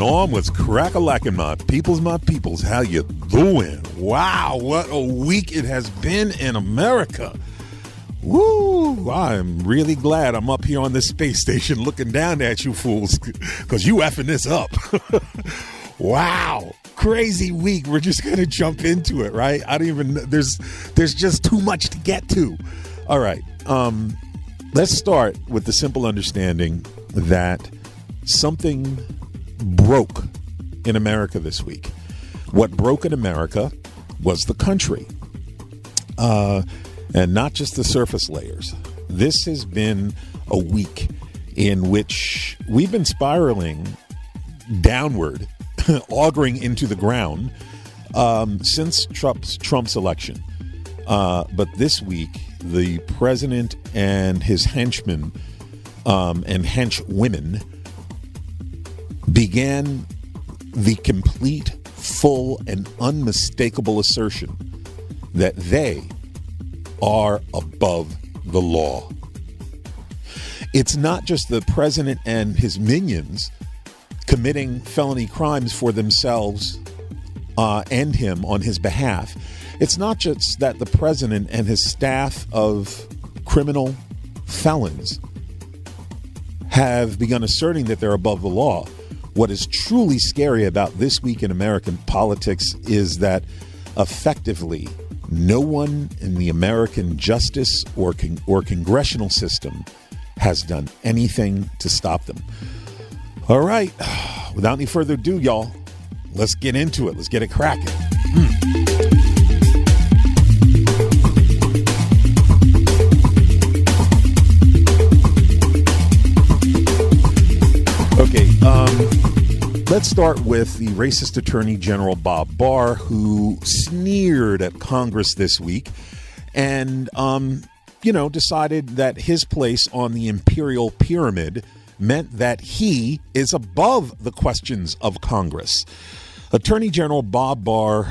going on? What's crack-a-lackin', my peoples? How you doing? Wow, what a week it has been in America. Woo! I'm really glad I'm up here on this space station looking down at you fools, because you effing this up. Wow, crazy week. We're just going to jump into it, right? There's just too much to get to. All right, let's start with the simple understanding that something broke in America this week. What broke in America was the country, and not just the surface layers. This has been a week in which we've been spiraling downward, auguring into the ground since Trump's election. But this week, the president and his henchmen and henchwomen began the complete, full, and unmistakable assertion that they are above the law. It's not just the president and his minions committing felony crimes for themselves and him on his behalf. It's not just that the president and his staff of criminal felons have begun asserting that they're above the law. What is truly scary about this week in American politics is that effectively no one in the American justice or congressional system has done anything to stop them. All right, without any further ado, y'all, let's get into it. Let's get it cracking. Let's start with the racist Attorney General Bob Barr, who sneered at Congress this week and, decided that his place on the imperial pyramid meant that he is above the questions of Congress. Attorney General Bob Barr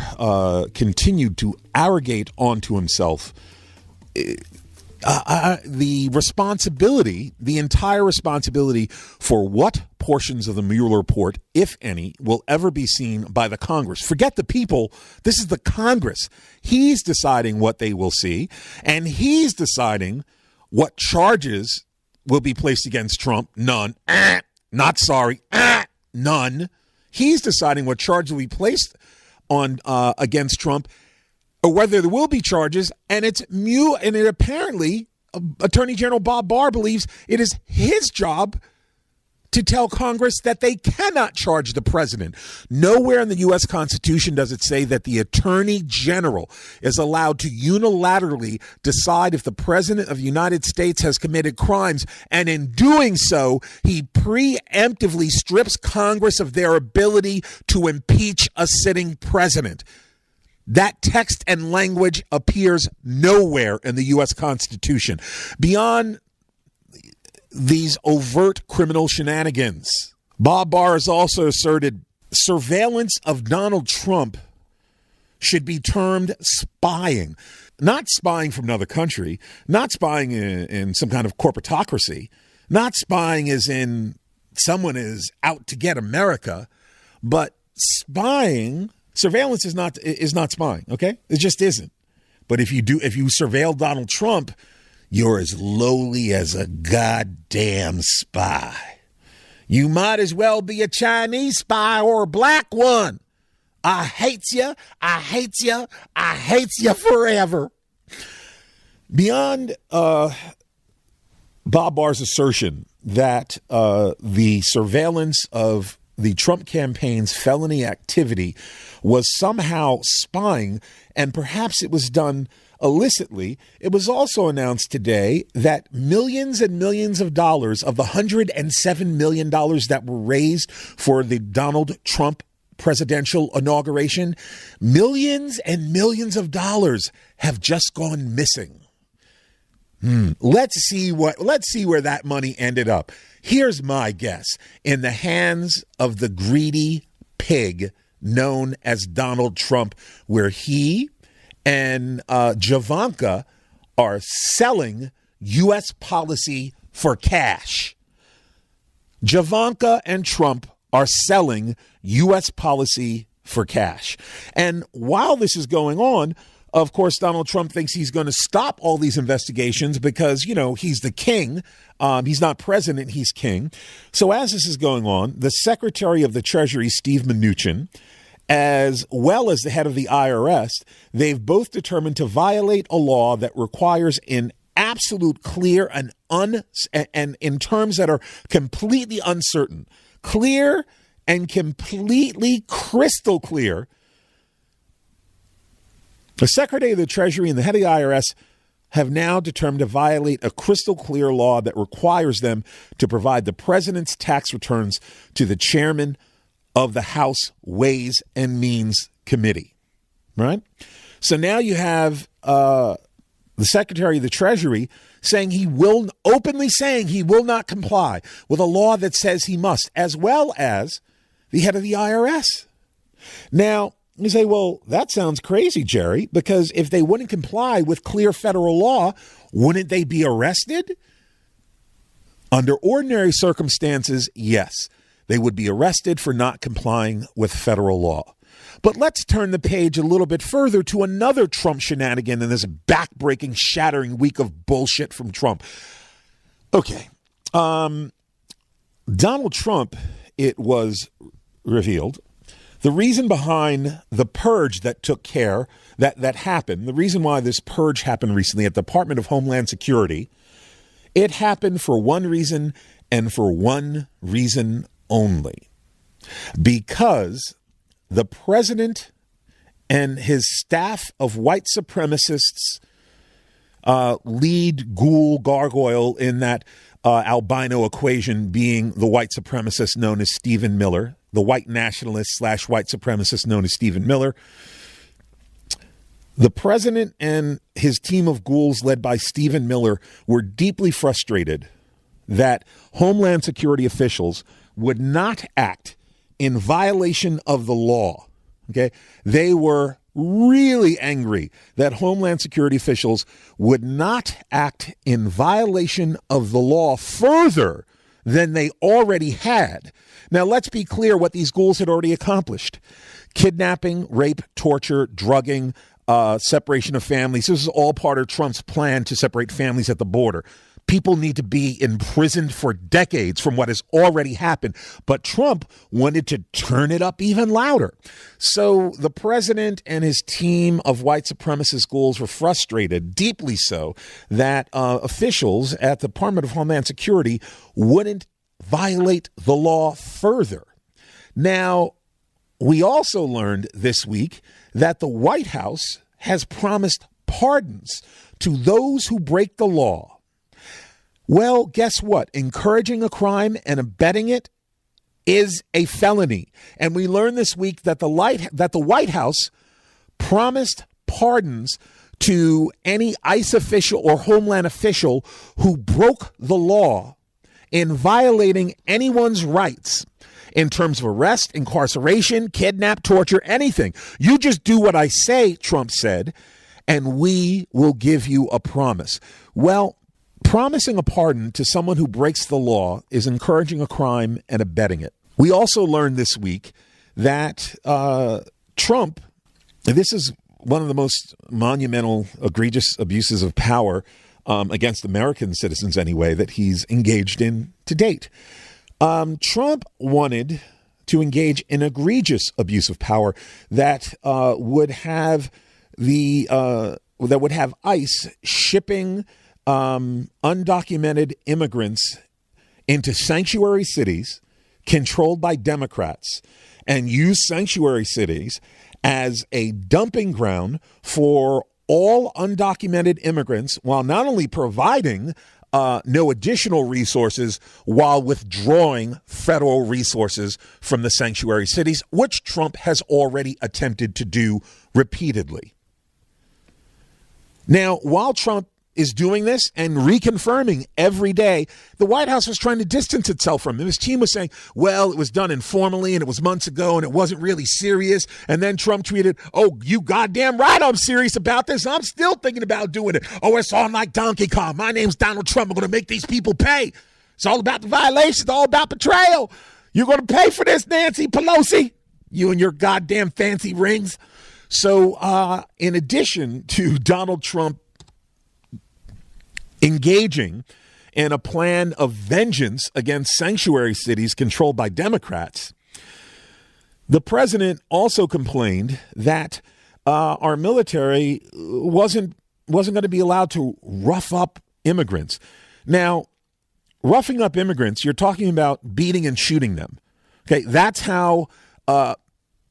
continued to arrogate onto himself the entire responsibility for what portions of the Mueller report, if any, will ever be seen by the Congress. Forget the people. This is the Congress. He's deciding what they will see, and he's deciding what charges will be placed against Trump. None. Not sorry. None. He's deciding what charges will be placed on against Trump, or whether there will be charges, and it apparently, Attorney General Bob Barr believes it is his job to tell Congress that they cannot charge the president. Nowhere in the U.S. Constitution does it say that the Attorney General is allowed to unilaterally decide if the President of the United States has committed crimes, and in doing so, he preemptively strips Congress of their ability to impeach a sitting president. That text and language appears nowhere in the U.S. Constitution. Beyond these overt criminal shenanigans, Bob Barr has also asserted surveillance of Donald Trump should be termed spying. Not spying from another country, not spying in some kind of corporatocracy, not spying as in someone is out to get America, but spying. Surveillance is not spying, okay? It just isn't. But if you surveil Donald Trump, you're as lowly as a goddamn spy. You might as well be a Chinese spy or a black one. I hate you. I hate you. I hate you forever. Beyond Bob Barr's assertion that the surveillance of the Trump campaign's felony activity was somehow spying, and perhaps it was done illicitly, it was also announced today that millions and millions of dollars of the $107 million that were raised for the Donald Trump presidential inauguration, millions and millions of dollars have just gone missing. Let's see where that money ended up. Here's my guess: in the hands of the greedy pig known as Donald Trump, where he and Javanka are selling U.S. policy for cash. Javanka and Trump are selling U.S. policy for cash. And while this is going on, of course, Donald Trump thinks he's going to stop all these investigations because, he's the king. He's not president, he's king. So as this is going on, the Secretary of the Treasury, Steve Mnuchin, as well as the head of the IRS, they've both determined to violate a law that requires in absolute clear and in terms that are completely uncertain, clear and completely crystal clear. The Secretary of the Treasury and the head of the IRS have now determined to violate a crystal clear law that requires them to provide the president's tax returns to the chairman of the House Ways and Means Committee, right? So now you have the Secretary of the Treasury openly saying he will not comply with a law that says he must, as well as the head of the IRS. Now, you say, well, that sounds crazy, Jerry, because if they wouldn't comply with clear federal law, wouldn't they be arrested? Under ordinary circumstances, yes, they would be arrested for not complying with federal law. But let's turn the page a little bit further to another Trump shenanigan in this back-breaking, shattering week of bullshit from Trump. Okay. Donald Trump, it was revealed, the reason behind the purge that that happened, the reason why this purge happened recently at the Department of Homeland Security, it happened for one reason and for one reason only. Because the president and his staff of white supremacists, lead gargoyle in that albino equation being the white supremacist known as Stephen Miller, the white nationalist / white supremacist known as Stephen Miller. The president and his team of ghouls led by Stephen Miller were deeply frustrated that Homeland Security officials would not act in violation of the law. Okay, they were really angry that Homeland Security officials would not act in violation of the law further than they already had. Now, let's be clear what these ghouls had already accomplished. Kidnapping, rape, torture, drugging, separation of families. This is all part of Trump's plan to separate families at the border. People need to be imprisoned for decades from what has already happened. But Trump wanted to turn it up even louder. So the president and his team of white supremacist ghouls were frustrated, deeply so, that officials at the Department of Homeland Security wouldn't violate the law further. Now, we also learned this week that the White House has promised pardons to those who break the law. Well, guess what? Encouraging a crime and abetting it is a felony. And we learned this week that the White House promised pardons to any ICE official or Homeland official who broke the law in violating anyone's rights in terms of arrest, incarceration, kidnap, torture, anything. You just do what I say, Trump said, and we will give you a promise. Well, promising a pardon to someone who breaks the law is encouraging a crime and abetting it. We also learned this week that Trump, this is one of the most monumental, egregious abuses of power against American citizens anyway, that he's engaged in to date. Trump wanted to engage in egregious abuse of power that would have ICE shipping undocumented immigrants into sanctuary cities controlled by Democrats and use sanctuary cities as a dumping ground for all undocumented immigrants, while not only providing no additional resources, while withdrawing federal resources from the sanctuary cities, which Trump has already attempted to do repeatedly. Now, while Trump is doing this and reconfirming every day, the White House was trying to distance itself from him. His team was saying, well, it was done informally and it was months ago and it wasn't really serious. And then Trump tweeted, oh, you goddamn right, I'm serious about this. I'm still thinking about doing it. Oh, it's on like Donkey Kong. My name's Donald Trump. I'm going to make these people pay. It's all about the violations. It's all about betrayal. You're going to pay for this, Nancy Pelosi, you and your goddamn fancy rings. So in addition to Donald Trump engaging in a plan of vengeance against sanctuary cities controlled by Democrats, the president also complained that our military wasn't going to be allowed to rough up immigrants. Now, roughing up immigrants, you're talking about beating and shooting them. Okay, that's how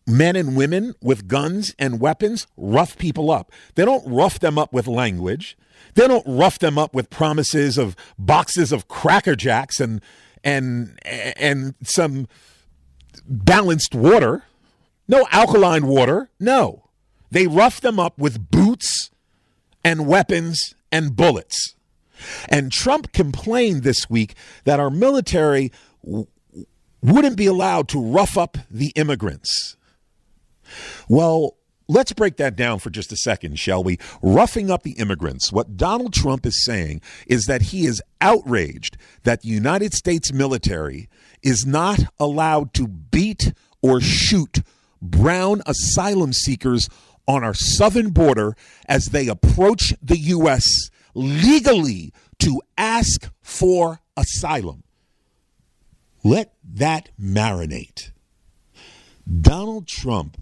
men and women with guns and weapons rough people up. They don't rough them up with language. They don't rough them up with promises of boxes of Cracker Jacks and some balanced water. No alkaline water. No. They rough them up with boots and weapons and bullets. And Trump complained this week that our military wouldn't be allowed to rough up the immigrants. Well, let's break that down for just a second, shall we? Roughing up the immigrants. What Donald Trump is saying is that he is outraged that the United States military is not allowed to beat or shoot brown asylum seekers on our southern border as they approach the U.S. legally to ask for asylum. Let that marinate. Donald Trump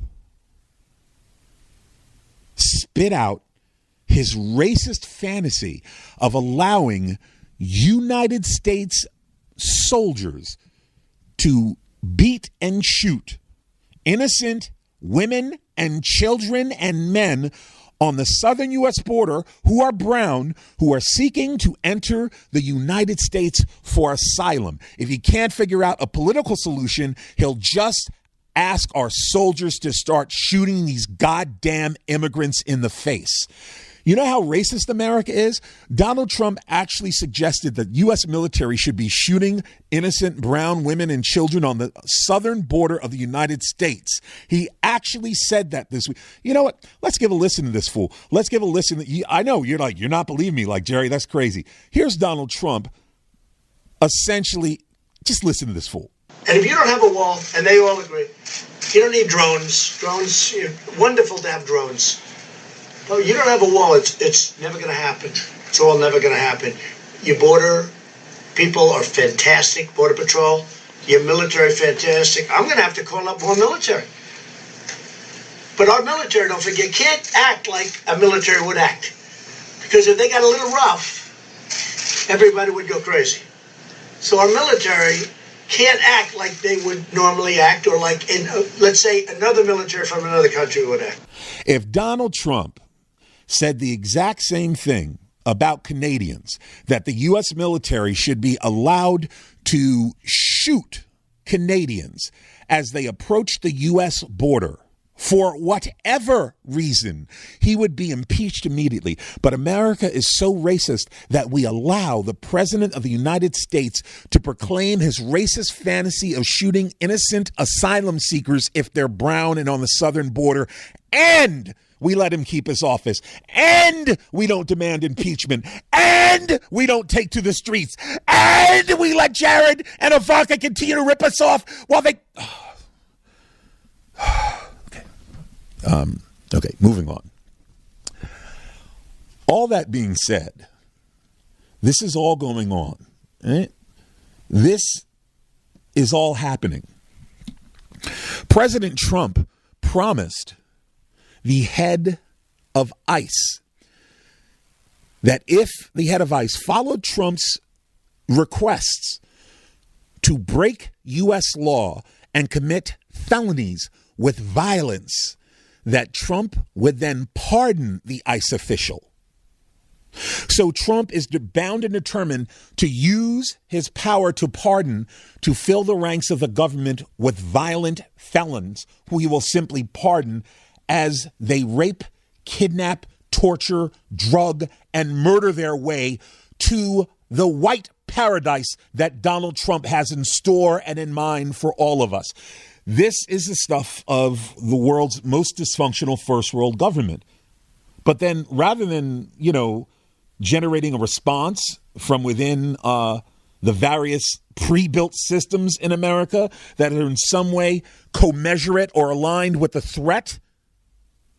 spit out his racist fantasy of allowing United States soldiers to beat and shoot innocent women and children and men on the southern U.S. border who are brown, who are seeking to enter the United States for asylum. If he can't figure out a political solution, he'll just ask our soldiers to start shooting these goddamn immigrants in the face. You know how racist America is? Donald Trump actually suggested that U.S. military should be shooting innocent brown women and children on the southern border of the United States. He actually said that this week. You know what? Let's give a listen to this fool. Let's give a listen. I know you're not believing me, like, Jerry, that's crazy. Here's Donald Trump essentially, just listen to this fool. And if you don't have a wall, and they all agree, you don't need drones. Drones, wonderful to have drones. Well, you don't have a wall, it's never going to happen. It's all never going to happen. Your border people are fantastic, Border Patrol. Your military, fantastic. I'm going to have to call up more military. But our military, don't forget, can't act like a military would act. Because if they got a little rough, everybody would go crazy. So our military can't act like they would normally act, or like, let's say, another military from another country would act. If Donald Trump said the exact same thing about Canadians, that the U.S. military should be allowed to shoot Canadians as they approach the U.S. border for whatever reason, he would be impeached immediately. But America is so racist that we allow the president of the United States to proclaim his racist fantasy of shooting innocent asylum seekers if they're brown and on the southern border, and we let him keep his office, and we don't demand impeachment, and we don't take to the streets, and we let Jared and Ivanka continue to rip us off while they... Okay, moving on. All that being said, this is all going on. Right? This is all happening. President Trump promised the head of ICE that if the head of ICE followed Trump's requests to break U.S. law and commit felonies with violence, that Trump would then pardon the ICE official. So Trump is bound and determined to use his power to pardon to fill the ranks of the government with violent felons who he will simply pardon as they rape, kidnap, torture, drug, and murder their way to the white paradise that Donald Trump has in store and in mind for all of us. This is the stuff of the world's most dysfunctional first world government. But then rather than, generating a response from within the various pre-built systems in America that are in some way commensurate or aligned with the threat,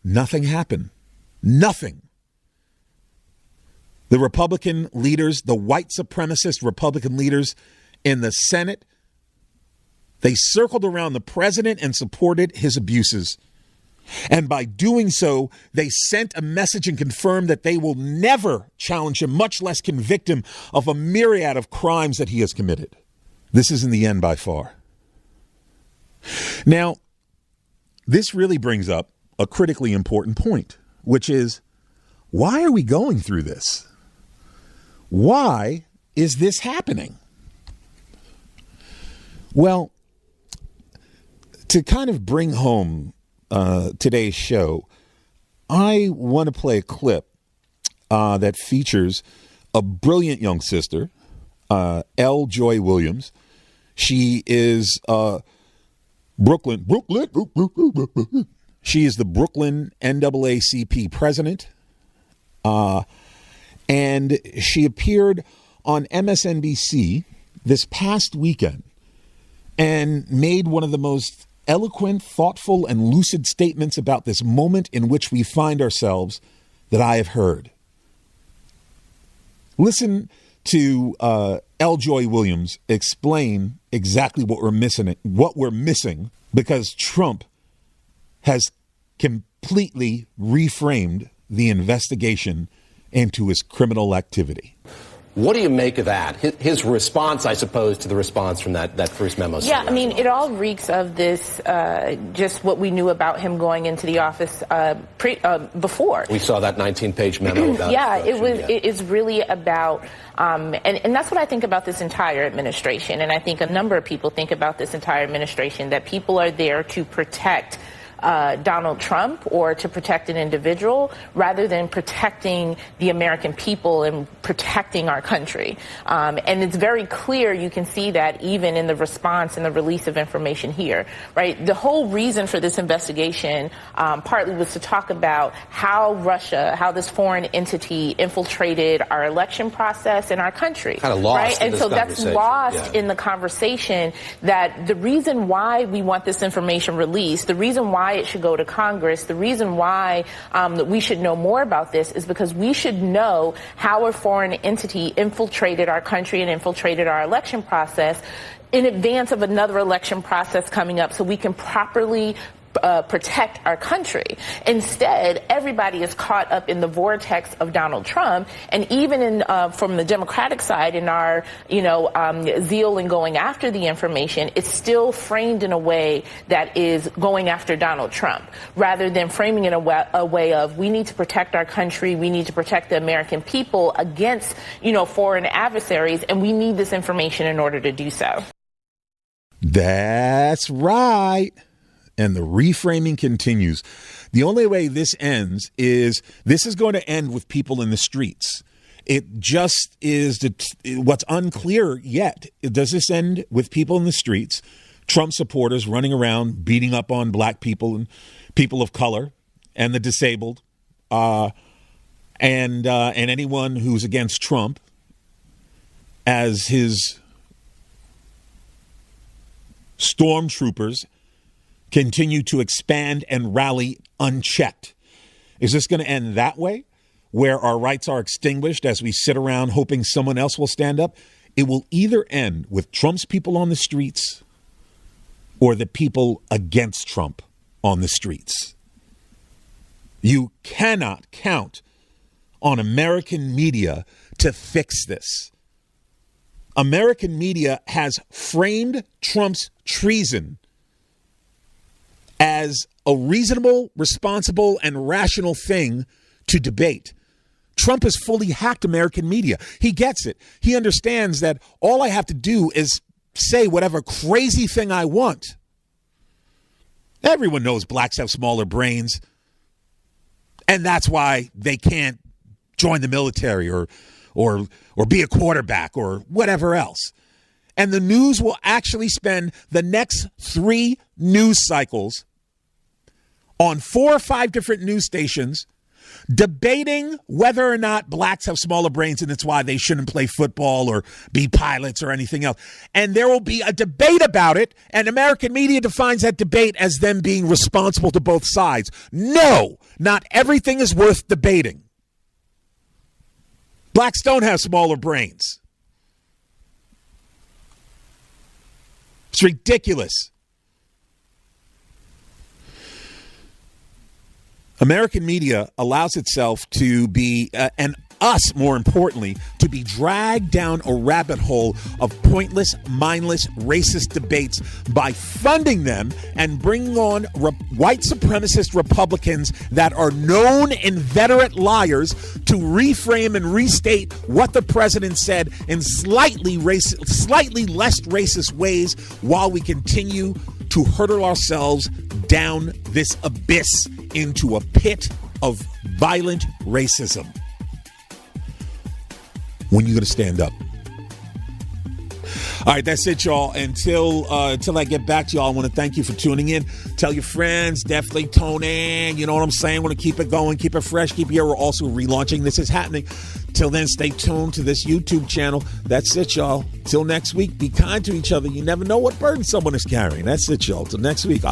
nothing happened. Nothing. The Republican leaders, the white supremacist Republican leaders in the Senate, they circled around the president and supported his abuses. And by doing so, they sent a message and confirmed that they will never challenge him, much less convict him of a myriad of crimes that he has committed. This isn't the end by far. Now, this really brings up a critically important point, which is, why are we going through this? Why is this happening? Well, to kind of bring home today's show, I want to play a clip that features a brilliant young sister, L. Joy Williams. She is Brooklyn. She is the Brooklyn NAACP president. And she appeared on MSNBC this past weekend and made one of the most eloquent, thoughtful, and lucid statements about this moment in which we find ourselves that I have heard. Listen to L. Joy Williams explain exactly what we're missing, because Trump has completely reframed the investigation into his criminal activity. What do you make of that? His response, I suppose, to the response from that first memo. Yeah, I mean, it all reeks of this, just what we knew about him going into the office before. We saw that 19-page memo about it is really about, and that's what I think about this entire administration. And I think a number of people think about this entire administration, that people are there to protect Donald Trump or to protect an individual rather than protecting the American people and protecting our country. And it's very clear. You can see that even in the response and the release of information here, right? The whole reason for this investigation partly was to talk about how this foreign entity infiltrated our election process in our country. Kind of lost, right? And so that's lost in the conversation, that the reason why we want this information released, the reason why it should go to Congress, the reason why we should know more about this is because we should know how a foreign entity infiltrated our country and infiltrated our election process in advance of another election process coming up, so we can properly protect our country. Instead, everybody is caught up in the vortex of Donald Trump, and even from the Democratic side, in our zeal in going after the information, it's still framed in a way that is going after Donald Trump, rather than framing it a way of, we need to protect our country, we need to protect the American people against foreign adversaries, and we need this information in order to do so. That's right. And the reframing continues. The only way this ends is this is going to end with people in the streets. It just is what's unclear yet. Does this end with people in the streets, Trump supporters running around beating up on black people and people of color and the disabled, and anyone who's against Trump, as his stormtroopers continue to expand and rally unchecked? Is this going to end that way, where our rights are extinguished as we sit around hoping someone else will stand up? It will either end with Trump's people on the streets or the people against Trump on the streets. You cannot count on American media to fix this. American media has framed Trump's treason as a reasonable, responsible, and rational thing to debate. Trump has fully hacked American media. He gets it. He understands that all I have to do is say whatever crazy thing I want. Everyone knows blacks have smaller brains, and that's why they can't join the military or be a quarterback or whatever else. And the news will actually spend the next 3 news cycles on 4 or 5 different news stations debating whether or not blacks have smaller brains and it's why they shouldn't play football or be pilots or anything else. And there will be a debate about it, and American media defines that debate as them being responsible to both sides. No, not everything is worth debating. Blacks don't have smaller brains. It's ridiculous. American media allows itself to be, and us more importantly, to be dragged down a rabbit hole of pointless, mindless, racist debates by funding them and bringing on white supremacist Republicans that are known inveterate liars to reframe and restate what the president said in slightly less racist ways while we continue to hurtle ourselves down this abyss into a pit of violent racism. When you going to stand up? All right, that's it, y'all. Until I get back to y'all, I want to thank you for tuning in. Tell your friends, definitely tune in. You know what I'm saying? Want to keep it going, keep it fresh, keep it here. We're also relaunching This Is Happening. Till then, stay tuned to this YouTube channel. That's it, y'all. Till next week, be kind to each other. You never know what burden someone is carrying. That's it, y'all. Till next week.